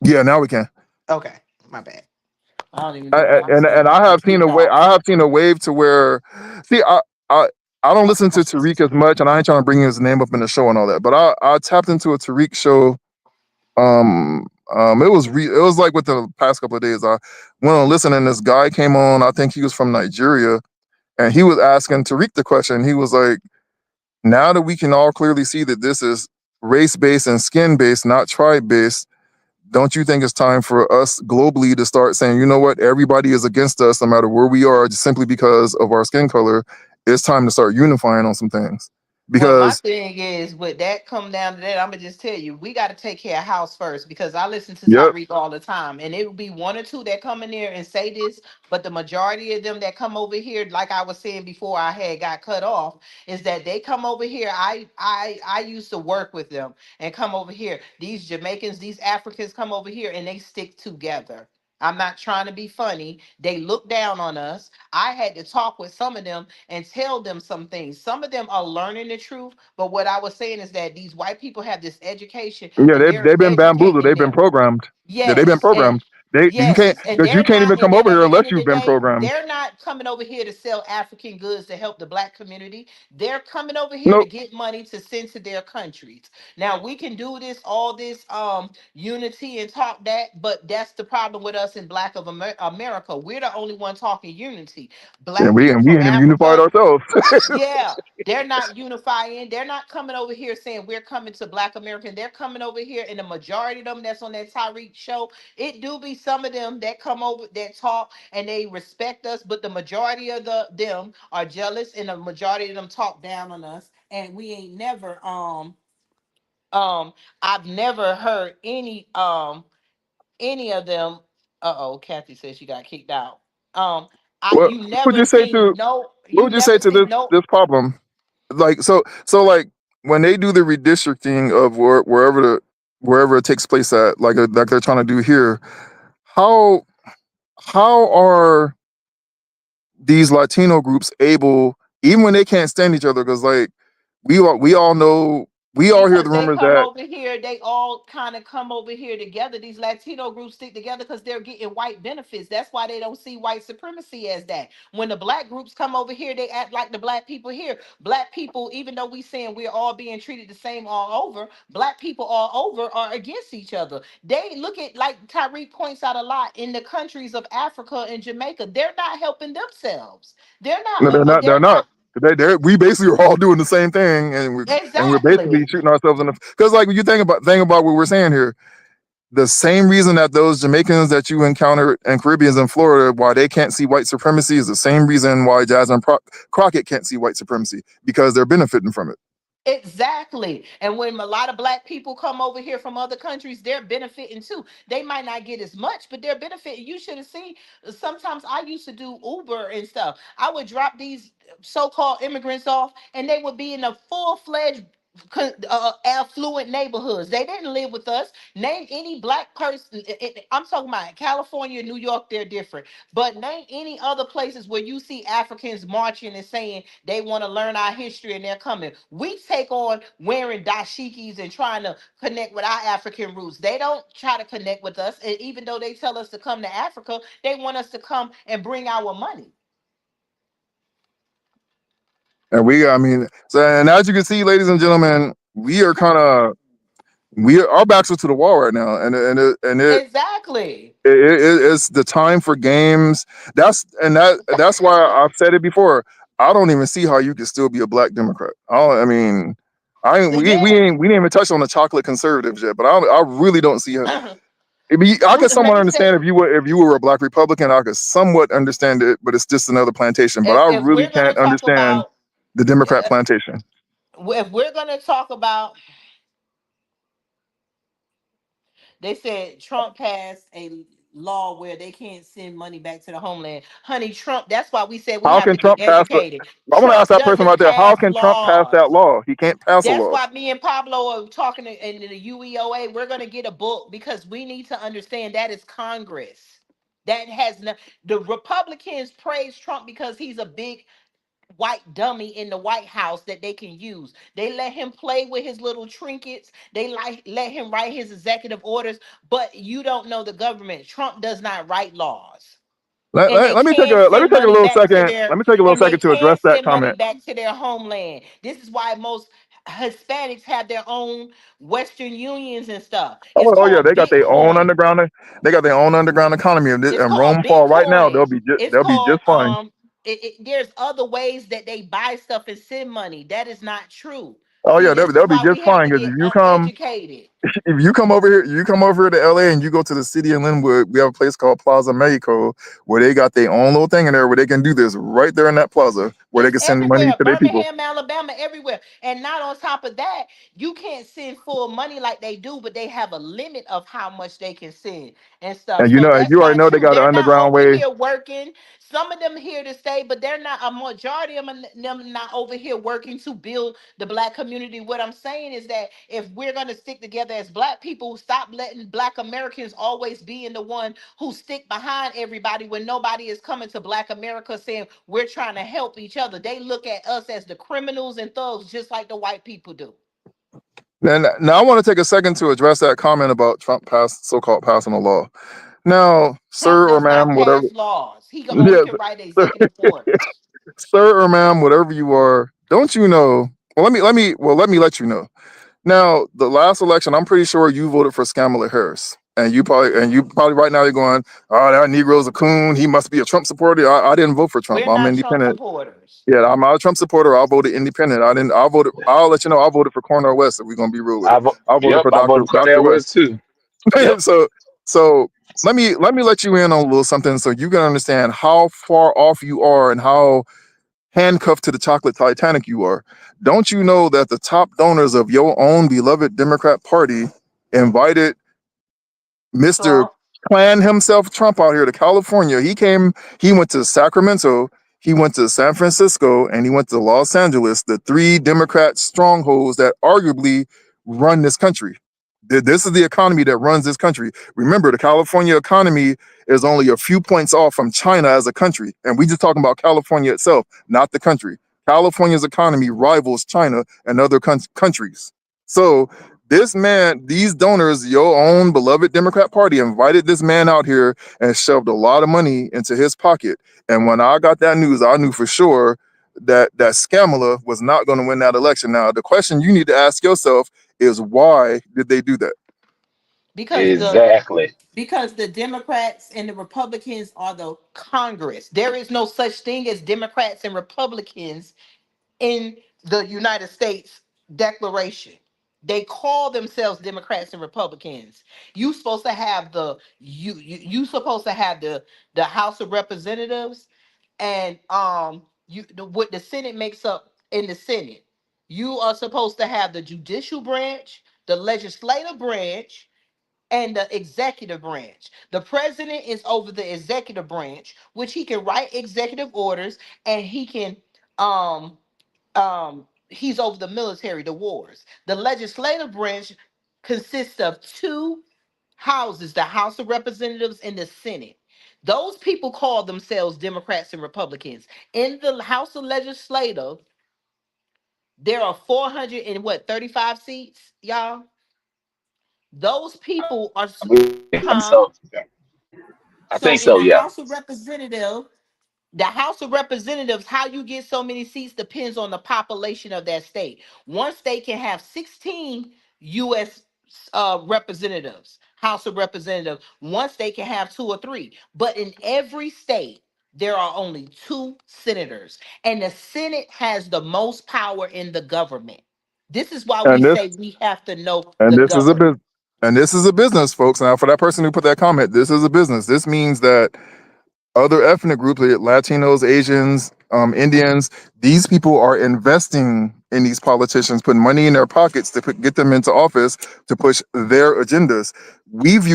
Yeah, now we can. Okay, my bad. I don't even know why I'm And saying I to have seen keep a way. talking. I have seen a wave to where, see, I I don't listen to Tariq as much, and I ain't trying to bring his name up in the show and all that. But I tapped into a Tariq show. It was like within the past couple of days. I went on listening, and this guy came on. I think he was from Nigeria, and he was asking Tariq the question. He was like, "Now that we can all clearly see that this is race based and skin based, not tribe based, don't you think it's time for us globally to start saying, you know what, everybody is against us no matter where we are, just simply because of our skin color? It's time to start unifying on some things." Well, my Because, thing is, with that come down to that, I'm gonna just tell you, we got to take care of house first because I listen to yep, Tyreek all the time, and it will be one or two that come in there and say this, but the majority of them that come over here, like I was saying before, I had got cut off, is that they come over here. I used to work with them and come over here. These Jamaicans, these Africans come over here and they stick together. I'm not trying to be funny. They look down on us. I had to talk with some of them and tell them some things. Some of them are learning the truth, but what I was saying is that these white people have this education yeah, and they're they've been bamboozled, educating they've been them. programmed. Yeah, they've been Yes, and programmed. They you can't yes, and because you they're can't even not, and come then over at here the unless end of you've the been day, programmed. they're not coming over here to sell African goods to help the black community. They're coming over here to Nope. get money to send to their countries. Now we can do this, all this unity and talk that, but that's the problem with us in Black of America. We're the only one talking unity. And Black people we from ain't even unified Africa, ourselves. yeah, they're not unifying. They're not coming over here saying we're coming to Black American. They're coming over here, and the majority of them that's on that Tyreek show, it do be some of them that come over that talk and they respect us, but the majority of them are jealous, and the majority of them talk down on us. And we ain't never um I've never heard any of them. Uh-oh, Kathy says she got kicked out. Um, what you would never you say seen to no, what you would you say never to see no. this problem? Like like when they do the redistricting of wherever it takes place at, like they're trying to do here, how are these Latino groups able, even when they can't stand each other, because like we all know, we all hear Because the they rumors come that over here, they all kind of come over here together. These Latino groups stick together because they're getting white benefits. That's why they don't see white supremacy as that. When the black groups come over here, they act like the black people here. Black people, even though we saying we're all being treated the same all over, black people all over are against each other. They look at, like Tyreek points out a lot, in the countries of Africa and Jamaica, they're not helping themselves. They're not. no, they're They're not. not. We basically are all doing the same thing, and we're basically Exactly. shooting ourselves in the, because like when you think about what we're saying here, the same reason that those Jamaicans that you encounter and Caribbeans in Florida, why they can't see white supremacy, is the same reason why Jasmine Crockett can't see white supremacy, because they're benefiting from it. Exactly. And when a lot of black people come over here from other countries, they're benefiting too. They might not get as much, but they're benefiting. You should have seen, sometimes I used to do Uber and stuff. I would drop these so-called immigrants off and they would be in a full-fledged affluent neighborhoods. They didn't live with us. Name any black person. I'm talking about California, New York, they're different. But name any other places where you see Africans marching and saying they want to learn our history and they're coming. We take on wearing dashikis and trying to connect with our African roots. They don't try to connect with us. And even though they tell us to come to Africa, they want us to come and bring our money. And I mean, so, and as you can see, ladies and gentlemen, we are kind of, our backs are to the wall right now, Exactly. it's the time for games. That's why I've said it before. I don't even see how you can still be a black Democrat. I mean, I ain't, Yeah. we didn't even touch on the chocolate conservatives yet, but I really don't see how. I mean, I could Let somewhat me say, understand if you were a black Republican, I could somewhat understand it, but it's just another plantation. But I if really we're gonna can't talk understand about the Democrat uh, plantation. if we're gonna talk about, they said Trump passed a law where they can't send money back to the homeland. Honey, Trump, that's why we said we How have can to be Trump pass the? educated. I want to ask Trump that person doesn't right there. How pass can Trump pass that laws. law? He can't pass a That's law. why me and Pablo are talking in the UEOA. We're going to get a book because we need to understand that is Congress. That has no, the Republicans praise Trump because he's a big white dummy in the White House that they can use. They let him play with his little trinkets. They let him write his executive orders, but you don't know the government. Trump does not write laws. And they Let me take can a send money little back to second. their Let me take a little and they second to can address that send money comment. back to their homeland. This is why most Hispanics have their own Western unions and stuff. It's Oh yeah, called they got their own Bitcoin. underground. They got their own underground economy. It's And called Rome fall right now, Bitcoin. It's they'll be called just fine. there's other ways that they buy stuff and send money. That is not true. Oh See, yeah, this is they'll be why just we have fine to because get educated. if you come over here to LA and you go to the city in Linwood, we have a place called Plaza Mexico where they got their own little thing in there where they can do this right there in that plaza where they It's can send money everywhere. to their people. Birmingham, Alabama, everywhere. And not on top of that, you can't send full money like they do, but they have a limit of how much they can send and stuff. And So that's you already not know they true. got an They're not underground over way. here working. Some of them here to stay, but they're not a majority of them not over here working to build the black community. What I'm saying is that if we're gonna stick together as black people, stop letting black Americans always being the one who stick behind everybody when nobody is coming to black America saying we're trying to help each other. They look at us as the criminals and thugs just like the white people do. And now I want to take a second to address that comment about Trump so-called passing a law. Now, Trump sir or does not ma'am, whatever, pass laws. He can only yes, can write executive orders. sir or ma'am, whatever you are, don't you know? Well, let me let you know. Now, the last election, I'm pretty sure you voted for Kamala Harris, and you probably right now you're going, oh, that Negro's a coon. He must be a Trump supporter. I didn't vote for Trump. We're I'm not Trump independent. supporters. Yeah, I'm not a Trump supporter. I voted independent. I didn't. I voted. I'll let you know. I voted for Cornel West. If we're gonna be real with it, I voted Yep, for I voted for Doctor Cornell West. West too. Yep. so so let me let you in on a little something so you can understand how far off you are and how handcuffed to the chocolate Titanic you are. Don't you know that the top donors of your own beloved Democrat Party invited Mr. Trump. Plan himself Trump out here to California? He went to Sacramento, he went to San Francisco, and he went to Los Angeles, the three Democrat strongholds that arguably run this country. This is the economy that runs this country. Remember, the California economy is only a few points off from China as a country. And we just talking about California itself, not the country. California's economy rivals China and other countries. So this man, these donors, your own beloved Democrat Party, invited this man out here and shoved a lot of money into his pocket. And when I got that news, I knew for sure that Skamala was not going to win that election. Now, the question you need to ask yourself is why did they do that? Because Exactly. the Democrats and the Republicans are the Congress. There is no such thing as Democrats and Republicans in the United States Declaration. They call themselves Democrats and Republicans. You supposed to have you supposed to have the House of Representatives and what the Senate makes up in the Senate. You are supposed to have the judicial branch, the legislative branch, and the executive branch. The president is over the executive branch, which he can write executive orders and he can um he's over the military, the wars. The legislative branch consists of two houses, the House of Representatives and the Senate. Those people call themselves Democrats and Republicans. In the House of Legislative, there are 400 and what, 35 seats, y'all? Those people are I think huh? so. I So think in so. the Yeah. House of Representatives, how you get so many seats depends on the population of that state. One state can have 16 U.S. Representatives, House of Representatives. One state can have two or three. But in every state, there are only two senators. And the Senate has the most power in the government. This is why we And this say we have to know and the this is a government. business. And this is a business, folks. Now, for that person who put that comment, this is a business. This means that other ethnic groups, like Latinos, Asians, Indians, these people are investing in these politicians, putting money in their pockets to get them into office to push their agendas.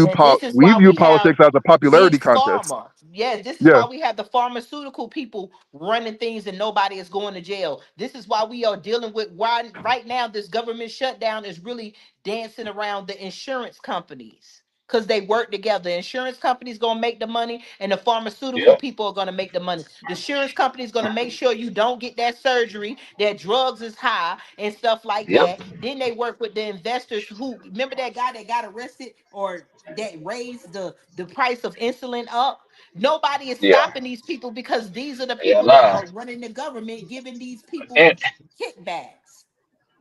And this is We why view we have politics as a big popularity contest. pharma. Yes, this is Yeah, why we have the pharmaceutical people running things and nobody is going to jail. This is why we are dealing with why right now this government shutdown is really dancing around the insurance companies. Because they work together. The insurance company's gonna make the money and the pharmaceutical Yep. people are gonna make the money. The insurance company's gonna make sure you don't get that surgery, that drugs is high and stuff like Yep. that. Then they work with the investors who remember that guy that got arrested or that raised the price of insulin up. Nobody is Yeah. stopping these people because these are the Yeah. people that Nah. are running the government, giving these people And kickbacks.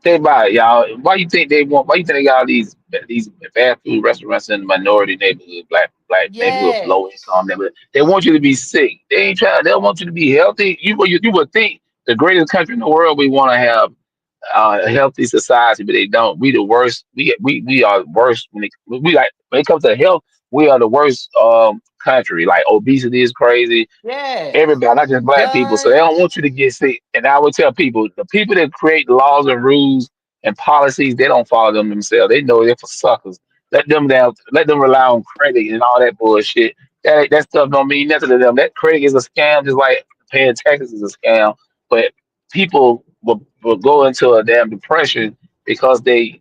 think about it, y'all. Why you think they want? Why you think they got all these fast food restaurants in the minority neighborhood, black neighborhood, low Yes, income neighborhood? They want you to be sick. They ain't trying. They don't want you to be healthy. You would think the greatest country in the world we want to have a healthy society, but they don't. We the worst. We are worse we like when it comes to health. We are the worst country. Like obesity is crazy, yes. everybody, not just black people. So they don't Guns. want you to get sick. And I would tell people, the people that create laws and rules and policies, they don't follow them themselves. They know they're for suckers. Let them down. Let them rely on credit and all that bullshit. That stuff don't mean nothing to them. That credit is a scam, just like paying taxes is a scam. But people will go into a damn depression because they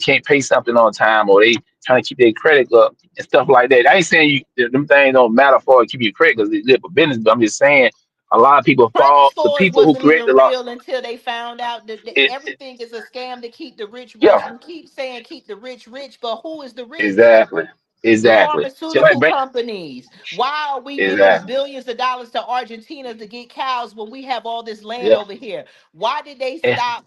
can't pay something on time, or they trying to keep their credit up and stuff like that. I ain't saying them things don't matter for keep your credit because they live for business, but I'm just saying a lot of people Credit fall. The scores people who wasn't create the even law, real until they found out that it, everything is a scam to keep the rich rich. yeah, We keep saying keep the rich rich, but who is the rich? exactly, The exactly. So like, pharmaceutical companies. Why are we giving exactly, billions of dollars to Argentina to get cows when we have all this land yeah, over here? Why did they eh, stop?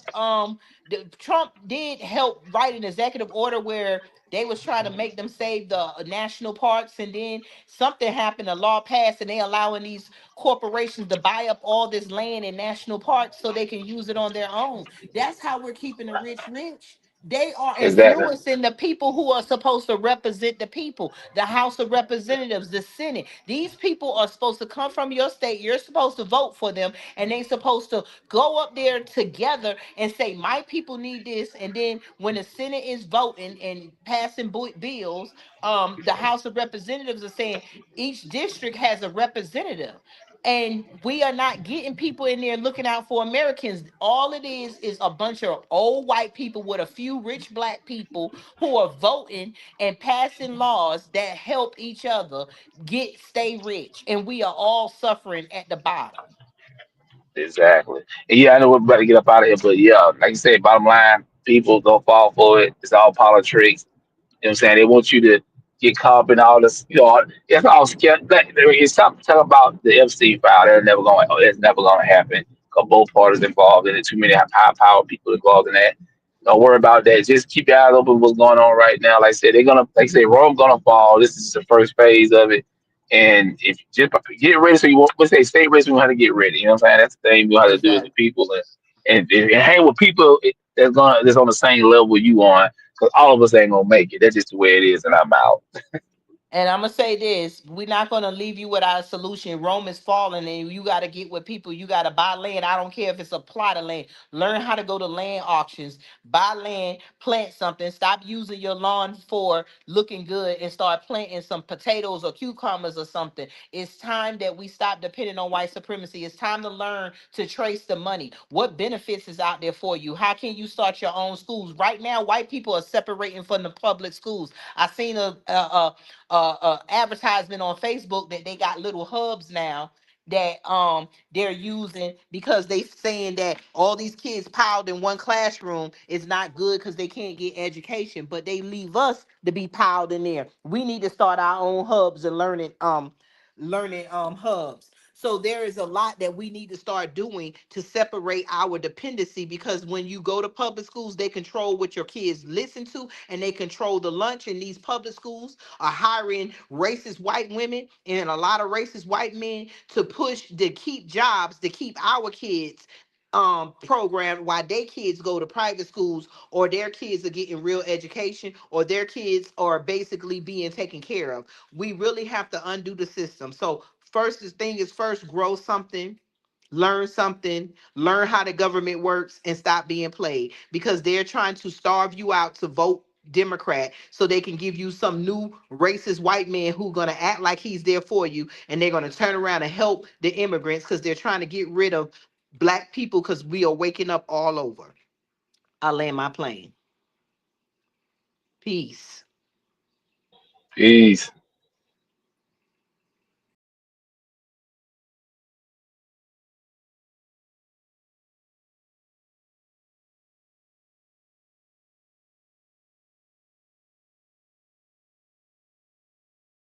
Trump did help write an executive order where they was trying to make them save the national parks, and then something happened, a law passed, and they allowing these corporations to buy up all this land in national parks so they can use it on their own. That's how we're keeping the rich rich. They are exactly, influencing the people who are supposed to represent the people, the House of Representatives, the Senate. These people are supposed to come from your state. You're supposed to vote for them, and they're supposed to go up there together and say, my people need this. And then when the Senate is voting and passing bills, the House of Representatives are saying each district has a representative. And we are not getting people in there looking out for Americans. All it is a bunch of old white people with a few rich black people who are voting and passing laws that help each other stay rich. And we are all suffering at the bottom. exactly. And yeah, I know we're about to get up out of here, but yeah, like you said, bottom line, people don't fall for it. It's all politics. You know what I'm saying? They want you to get caught up in all this, it's all scary. It's something talk about the FC file. It's never gonna happen. Cause both parties involved in it. Too many high power people involved in that. Don't worry about that. Just keep your eyes open what's going on right now. Like I said, like I said, Rome gonna fall. This is the first phase of it. And if you just get ready, so you want, let's say, stay ready, so you know how to get ready. You know what I'm saying? That's the thing you know how to do as a Exactly. people, and hang with people that's on the same level you on, because all of us ain't gonna make it. That's just the way it is, and I'm out. And I'm gonna say this: we're not gonna leave you without a solution. Rome is falling, and you got to get with people. You got to buy land. I don't care if it's a plot of land. Learn how to go to land auctions, buy land, plant something. Stop using your lawn for looking good, and start planting some potatoes or cucumbers or something. It's time that we stop depending on white supremacy. It's time to learn to trace the money. What benefits is out there for you? How can you start your own schools? Right now, white people are separating from the public schools. I seen advertisement on Facebook that they got little hubs now that they're using because they saying that all these kids piled in one classroom is not good because they can't get education, but they leave us to be piled in there. We need to start our own hubs and learning hubs. So there is a lot that we need to start doing to separate our dependency, because when you go to public schools, they control what your kids listen to and they control the lunch. In these public schools are hiring racist white women and a lot of racist white men to push to keep jobs, to keep our kids programmed while their kids go to private schools, or their kids are getting real education, or their kids are basically being taken care of. We really have to undo the system. So first, the thing is first, grow something Learn something, learn how the government works, and stop being played, because they're trying to starve you out to vote Democrat so they can give you some new racist white man who gonna act like he's there for you, and they're gonna turn around and help the immigrants because they're trying to get rid of black people because we are waking up all over. I land my plane. Peace. Peace.